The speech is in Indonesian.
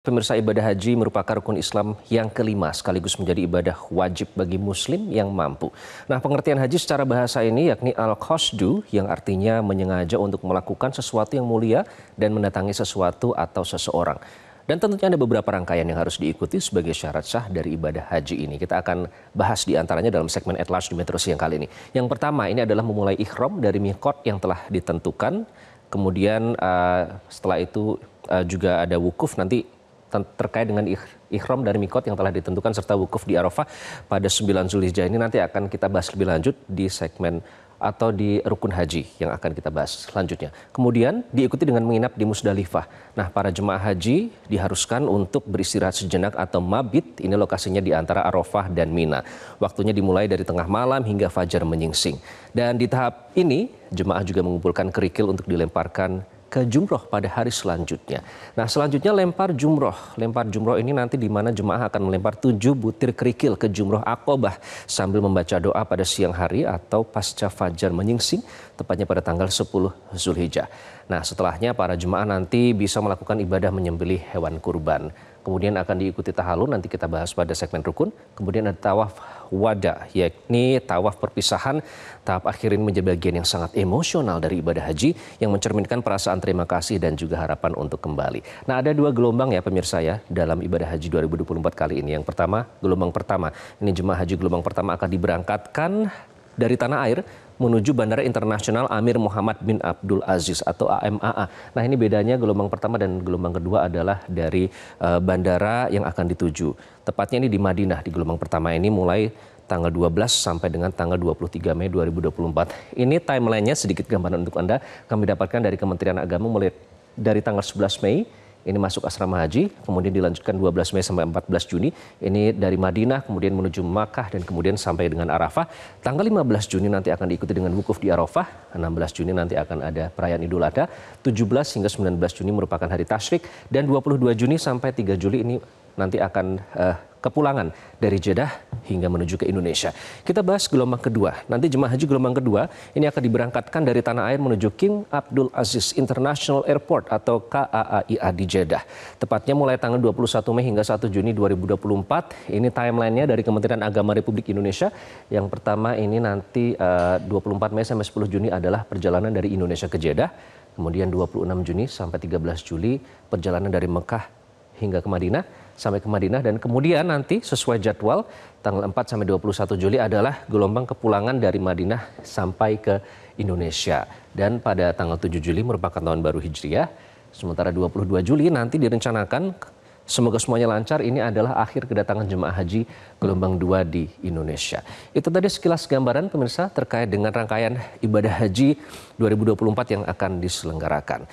Pemirsa, ibadah haji merupakan rukun Islam yang kelima sekaligus menjadi ibadah wajib bagi muslim yang mampu. Nah, pengertian haji secara bahasa ini yakni al-qasdu yang artinya menyengaja untuk melakukan sesuatu yang mulia dan mendatangi sesuatu atau seseorang. Dan tentunya ada beberapa rangkaian yang harus diikuti sebagai syarat sah dari ibadah haji ini. Kita akan bahas di antaranya dalam segmen At Large di Metro Siang kali ini. Yang pertama ini adalah memulai ihram dari miqat yang telah ditentukan. Kemudian setelah itu juga ada wukuf nanti terkait dengan ihram dari miqat yang telah ditentukan serta wukuf di Arafah pada 9 Zulhijjah ini nanti akan kita bahas lebih lanjut di segmen atau di rukun haji yang akan kita bahas selanjutnya. Kemudian diikuti dengan menginap di Musdalifah. Nah, para jemaah haji diharuskan untuk beristirahat sejenak atau mabit. Ini lokasinya di antara Arafah dan Mina. Waktunya dimulai dari tengah malam hingga fajar menyingsing. Dan di tahap ini jemaah juga mengumpulkan kerikil untuk dilemparkan ke jumroh pada hari selanjutnya. Nah, selanjutnya lempar jumroh. Lempar jumroh ini nanti di mana jemaah akan melempar 7 butir kerikil ke jumroh Aqobah sambil membaca doa pada siang hari atau pasca fajar menyingsing, tepatnya pada tanggal 10 Zulhijjah. Nah, setelahnya para jemaah nanti bisa melakukan ibadah menyembelih hewan kurban. Kemudian akan diikuti tahalul, nanti kita bahas pada segmen rukun. Kemudian ada tawaf wada, yakni tawaf perpisahan. Tahap akhir ini menjadi bagian yang sangat emosional dari ibadah haji yang mencerminkan perasaan terima kasih dan juga harapan untuk kembali. Nah, ada 2 gelombang ya pemirsa ya dalam ibadah haji 2024 kali ini. Yang pertama, gelombang pertama. Ini jemaah haji gelombang pertama akan diberangkatkan dari tanah air menuju Bandara Internasional Amir Muhammad bin Abdul Aziz atau AMAA. Nah, ini bedanya gelombang pertama dan gelombang kedua adalah dari bandara yang akan dituju. Tepatnya ini di Madinah di gelombang pertama ini mulai tanggal 12 sampai dengan tanggal 23 Mei 2024. Ini timelinenya sedikit gambaran untuk Anda kami dapatkan dari Kementerian Agama mulai dari tanggal 11 Mei. Ini masuk asrama haji, kemudian dilanjutkan 12 Mei sampai 14 Juni. Ini dari Madinah, kemudian menuju Makkah, dan kemudian sampai dengan Arafah. Tanggal 15 Juni nanti akan diikuti dengan wukuf di Arafah. 16 Juni nanti akan ada perayaan Idul Adha. 17 hingga 19 Juni merupakan hari tasyrik. Dan 22 Juni sampai 3 Juli ini nanti akan kepulangan dari Jeddah hingga menuju ke Indonesia. Kita bahas gelombang kedua. Nanti jemaah haji gelombang kedua ini akan diberangkatkan dari tanah air menuju King Abdul Aziz International Airport atau KAAIA di Jeddah. Tepatnya mulai tanggal 21 Mei hingga 1 Juni 2024. Ini timelinenya dari Kementerian Agama Republik Indonesia. Yang pertama ini nanti 24 Mei sampai 10 Juni adalah perjalanan dari Indonesia ke Jeddah. Kemudian 26 Juni sampai 13 Juli perjalanan dari Mekah hingga ke Madinah, sampai ke Madinah, dan kemudian nanti sesuai jadwal tanggal 4 sampai 21 Juli adalah gelombang kepulangan dari Madinah sampai ke Indonesia. Dan pada tanggal 7 Juli merupakan tahun baru Hijriah. Sementara 22 Juli nanti direncanakan semoga semuanya lancar, ini adalah akhir kedatangan jemaah haji gelombang 2 di Indonesia. Itu tadi sekilas gambaran pemirsa terkait dengan rangkaian ibadah haji 2024 yang akan diselenggarakan.